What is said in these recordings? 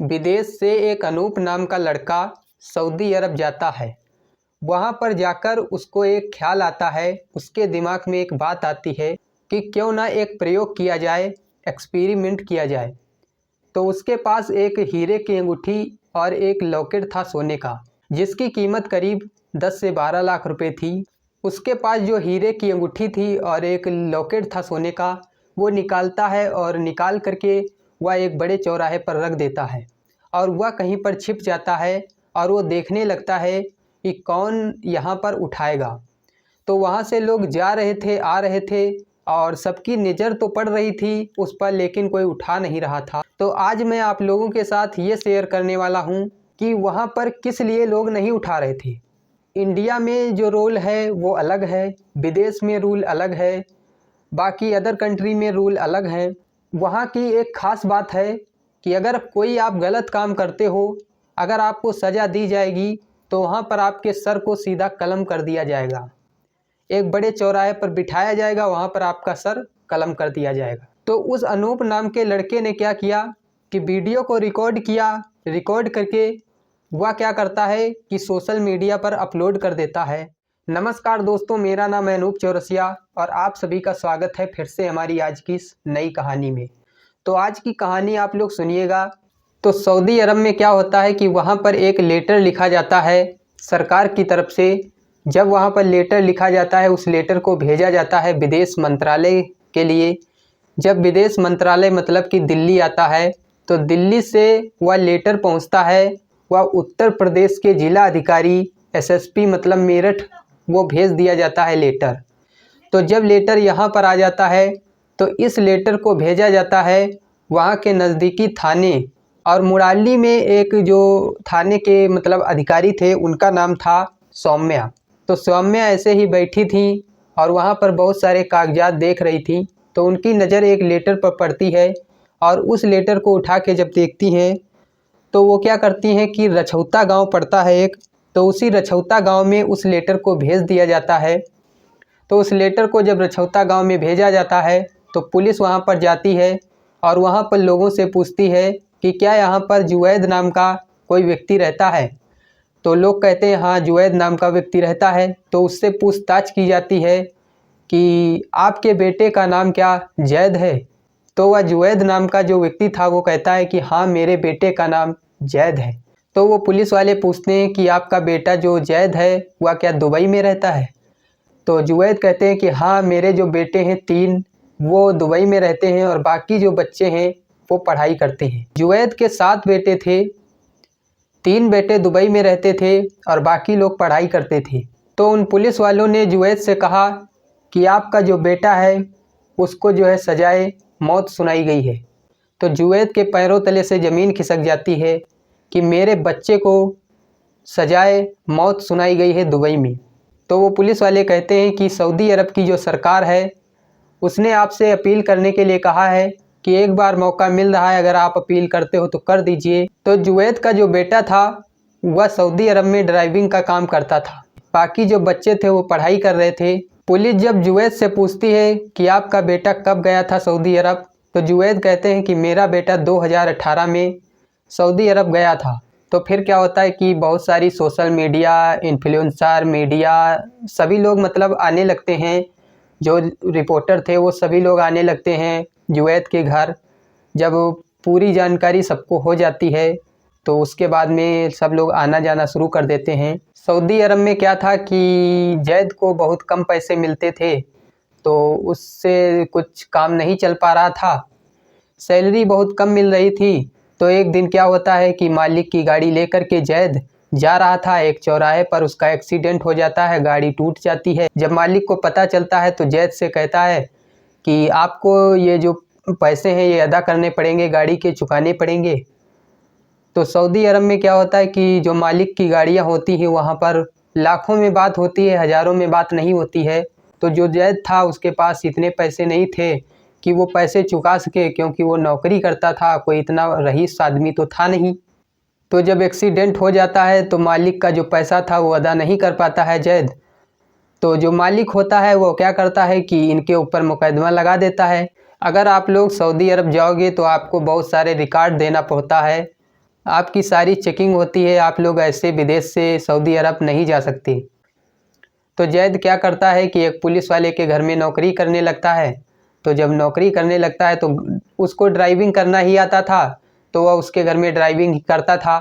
विदेश से एक अनूप नाम का लड़का सऊदी अरब जाता है। वहाँ पर जाकर उसको एक ख्याल आता है, उसके दिमाग में एक बात आती है कि क्यों ना एक प्रयोग किया जाए, एक्सपेरिमेंट किया जाए। तो उसके पास एक हीरे की अंगूठी और एक लॉकेट था सोने का, जिसकी कीमत करीब 10 से 12 लाख रुपए थी। उसके पास जो हीरे की अंगूठी थी और एक लॉकेट था सोने का, वो निकालता है और निकाल करके वह एक बड़े चौराहे पर रख देता है और वह कहीं पर छिप जाता है और वो देखने लगता है कि कौन यहाँ पर उठाएगा। तो वहाँ से लोग जा रहे थे, आ रहे थे और सबकी नज़र तो पड़ रही थी उस पर, लेकिन कोई उठा नहीं रहा था। तो आज मैं आप लोगों के साथ ये शेयर करने वाला हूँ कि वहाँ पर किस लिए लोग नहीं उठा रहे थे। इंडिया में जो रूल है वो अलग है, विदेश में रूल अलग है, बाकी अदर कंट्री में रूल अलग हैं। वहाँ की एक ख़ास बात है कि अगर कोई आप गलत काम करते हो, अगर आपको सज़ा दी जाएगी तो वहाँ पर आपके सर को सीधा कलम कर दिया जाएगा। एक बड़े चौराहे पर बिठाया जाएगा, वहाँ पर आपका सर कलम कर दिया जाएगा। तो उस अनूप नाम के लड़के ने क्या किया कि वीडियो को रिकॉर्ड किया। रिकॉर्ड करके वह क्या करता है कि सोशल मीडिया पर अपलोड कर देता है। नमस्कार दोस्तों, मेरा नाम है अनूप चौरसिया और आप सभी का स्वागत है फिर से हमारी आज की इस नई कहानी में। तो आज की कहानी आप लोग सुनिएगा। तो सऊदी अरब में क्या होता है कि वहाँ पर एक लेटर लिखा जाता है सरकार की तरफ से। जब वहाँ पर लेटर लिखा जाता है, उस लेटर को भेजा जाता है विदेश मंत्रालय के लिए। जब विदेश मंत्रालय मतलब कि दिल्ली आता है, तो दिल्ली से वह लेटर पहुँचता है, वह उत्तर प्रदेश के जिला अधिकारी एसएसपी मतलब मेरठ, वो भेज दिया जाता है लेटर। तो जब लेटर यहाँ पर आ जाता है तो इस लेटर को भेजा जाता है वहाँ के नज़दीकी थाने। और मुराली में एक जो थाने के मतलब अधिकारी थे, उनका नाम था सौम्या। तो सौम्या ऐसे ही बैठी थी और वहाँ पर बहुत सारे कागजात देख रही थी। तो उनकी नज़र एक लेटर पर पड़ती है और उस लेटर को उठा के जब देखती हैं तो वो क्या करती हैं कि रछौता गांव पड़ता है एक, तो उसी रछौता गांव में उस लेटर को भेज दिया जाता है। तो उस लेटर को जब रछौता गांव में भेजा जाता है तो पुलिस वहां पर जाती है और वहां पर लोगों से पूछती है कि क्या यहाँ पर जुवैद नाम का कोई व्यक्ति रहता है। तो लोग कहते हैं हाँ, जुवैद नाम का व्यक्ति रहता है। तो उससे पूछताछ की जाती है कि आपके बेटे का नाम क्या जैद है। तो वह जुवैद नाम का जो व्यक्ति था वो कहता है कि हाँ, मेरे बेटे का नाम जैद है। तो वो पुलिस वाले पूछते हैं कि आपका बेटा जो जैद है वह क्या दुबई में रहता है। तो जुवैद कहते हैं कि हाँ, मेरे जो बेटे हैं 3, वो दुबई में रहते हैं और बाकी जो बच्चे हैं वो पढ़ाई करते हैं। जुवैद के 7 बेटे थे, 3 बेटे दुबई में रहते थे और बाकी लोग पढ़ाई करते थे। तो उन पुलिस वालों ने जुवैद से कहा कि आपका जो बेटा है उसको जो है सजाए मौत सुनाई गई है। तो जुवैद के पैरों तले से ज़मीन खिसक जाती है कि मेरे बच्चे को सजाए मौत सुनाई गई है दुबई में। तो वो पुलिस वाले कहते हैं कि सऊदी अरब की जो सरकार है उसने आपसे अपील करने के लिए कहा है कि एक बार मौका मिल रहा है, अगर आप अपील करते हो तो कर दीजिए। तो जुवैद का जो बेटा था वह सऊदी अरब में ड्राइविंग का काम करता था, बाकी जो बच्चे थे वो पढ़ाई कर रहे थे। पुलिस जब जुवैद से पूछती है कि आपका बेटा कब गया था सऊदी अरब, तो जुवैद कहते हैं कि मेरा बेटा 2018 में सऊदी अरब गया था। तो फिर क्या होता है कि बहुत सारी सोशल मीडिया, इन्फ्लुएंसर, मीडिया, सभी लोग मतलब आने लगते हैं। जो रिपोर्टर थे वो सभी लोग आने लगते हैं जुवैद के घर। जब पूरी जानकारी सबको हो जाती है तो उसके बाद में सब लोग आना जाना शुरू कर देते हैं। सऊदी अरब में क्या था कि जैद को बहुत कम पैसे मिलते थे, तो उससे कुछ काम नहीं चल पा रहा था, सैलरी बहुत कम मिल रही थी। तो एक दिन क्या होता है कि मालिक की गाड़ी लेकर के जैद जा रहा था, एक चौराहे पर उसका एक्सीडेंट हो जाता है, गाड़ी टूट जाती है। जब मालिक को पता चलता है तो जैद से कहता है कि आपको ये जो पैसे हैं ये अदा करने पड़ेंगे, गाड़ी के चुकाने पड़ेंगे। तो सऊदी अरब में क्या होता है कि जो मालिक की गाड़ियाँ होती हैं वहाँ पर लाखों में बात होती है, हज़ारों में बात नहीं होती है। तो जो जैद था उसके पास इतने पैसे नहीं थे कि वो पैसे चुका सके, क्योंकि वो नौकरी करता था, कोई इतना रईस आदमी तो था नहीं। तो जब एक्सीडेंट हो जाता है तो मालिक का जो पैसा था वो अदा नहीं कर पाता है जैद। तो जो मालिक होता है वो क्या करता है कि इनके ऊपर मुकदमा लगा देता है। अगर आप लोग सऊदी अरब जाओगे तो आपको बहुत सारे रिकॉर्ड देना पड़ता है आपकी सारी चेकिंग होती है, आप लोग ऐसे विदेश से सऊदी अरब नहीं जा सकते। तो जैद क्या करता है कि एक पुलिस वाले के घर में नौकरी करने लगता है। तो जब नौकरी करने लगता है तो उसको ड्राइविंग करना ही आता था, तो वह उसके घर में ड्राइविंग करता था।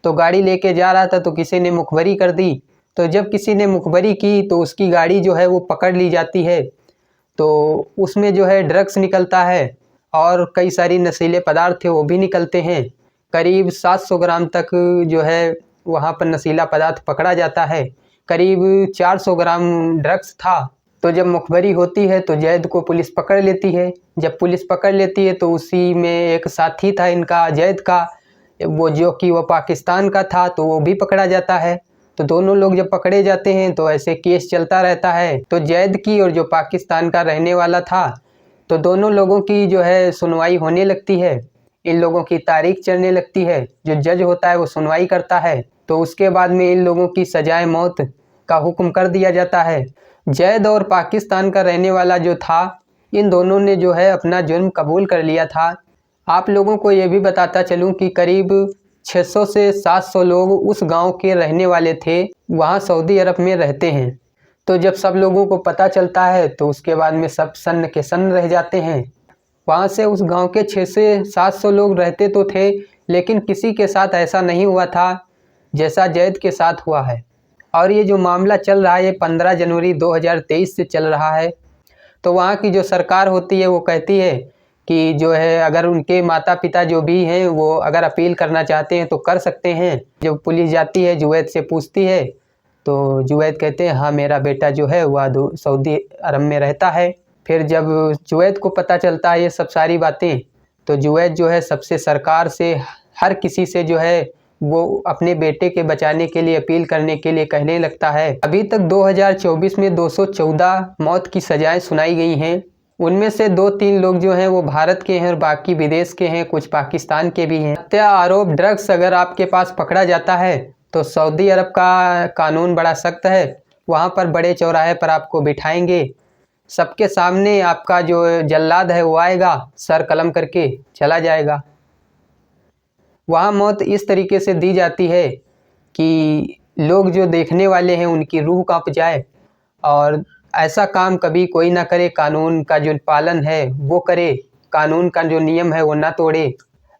तो गाड़ी लेके जा रहा था तो किसी ने मुखबरी कर दी। तो जब किसी ने मुखबरी की तो उसकी गाड़ी जो है वो पकड़ ली जाती है। तो उसमें जो है ड्रग्स निकलता है और कई सारी नशीले पदार्थ थे वो भी निकलते हैं। करीब 700 ग्राम तक जो है वहाँ पर नशीला पदार्थ पकड़ा जाता है। करीब 400 ग्राम ड्रग्स था। तो जब मुखबरी होती है तो जैद को पुलिस पकड़ लेती है। जब पुलिस पकड़ लेती है तो उसी में एक साथी था इनका जैद का, वो पाकिस्तान का था, तो वो भी पकड़ा जाता है। तो दोनों लोग जब पकड़े जाते हैं तो ऐसे केस चलता रहता है। तो जैद की और जो पाकिस्तान का रहने वाला था, तो दोनों लोगों की जो है सुनवाई होने लगती है। इन लोगों की तारीख चलने लगती है। जो जज होता है वो सुनवाई करता है। तो उसके बाद में इन लोगों की सजाए मौत का हुक्म कर दिया जाता है। जैद और पाकिस्तान का रहने वाला जो था, इन दोनों ने जो है अपना जुर्म कबूल कर लिया था। आप लोगों को ये भी बताता चलूँ कि करीब 600 से 700 लोग उस गांव के रहने वाले थे, वहाँ सऊदी अरब में रहते हैं। तो जब सब लोगों को पता चलता है तो उसके बाद में सब सन्न के सन्न रह जाते हैं। वहाँ से उस गांव के 600 से 700 लोग रहते तो थे, लेकिन किसी के साथ ऐसा नहीं हुआ था जैसा जैद के साथ हुआ है। और ये जो मामला चल रहा है ये 15 जनवरी 2023 से चल रहा है। तो वहाँ की जो सरकार होती है वो कहती है कि जो है अगर उनके माता पिता जो भी हैं वो अगर अपील करना चाहते हैं तो कर सकते हैं। जब पुलिस जाती है जुवैद से पूछती है तो जुवैद कहते हैं हाँ मेरा बेटा जो है वह सऊदी अरब में रहता है। फिर जब जुवैद को पता चलता है ये सब सारी बातें, तो जुवैद जो है सबसे, सरकार से, हर किसी से जो है वो अपने बेटे के बचाने के लिए अपील करने के लिए कहने लगता है। अभी तक 2024 में 214 मौत की सजाएं सुनाई गई हैं। उनमें से 2-3 लोग जो हैं वो भारत के हैं और बाकी विदेश के हैं, कुछ पाकिस्तान के भी हैं। हत्या आरोप, ड्रग्स अगर आपके पास पकड़ा जाता है तो सऊदी अरब का कानून बड़ा सख्त है। वहाँ पर बड़े चौराहे पर आपको बिठाएंगे, सबके सामने आपका जो जल्लाद है वो आएगा, सर कलम करके चला जाएगा। वहाँ मौत इस तरीके से दी जाती है कि लोग जो देखने वाले हैं उनकी रूह कांप जाए, और ऐसा काम कभी कोई ना करे, कानून का जो पालन है वो करे, कानून का जो नियम है वो ना तोड़े।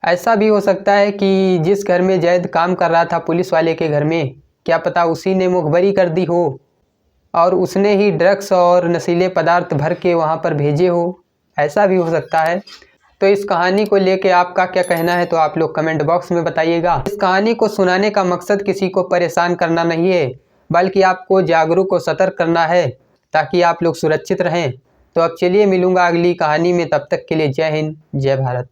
ऐसा भी हो सकता है कि जिस घर में जैद काम कर रहा था पुलिस वाले के घर में, क्या पता उसी ने मुखबरी कर दी हो और उसने ही ड्रग्स और नशीले पदार्थ भर के वहाँ पर भेजे हो, ऐसा भी हो सकता है। तो इस कहानी को लेके आपका क्या कहना है तो आप लोग कमेंट बॉक्स में बताइएगा। इस कहानी को सुनाने का मकसद किसी को परेशान करना नहीं है, बल्कि आपको जागरूक और सतर्क करना है ताकि आप लोग सुरक्षित रहें। तो अब चलिए मिलूंगा अगली कहानी में, तब तक के लिए जय हिंद, जय भारत।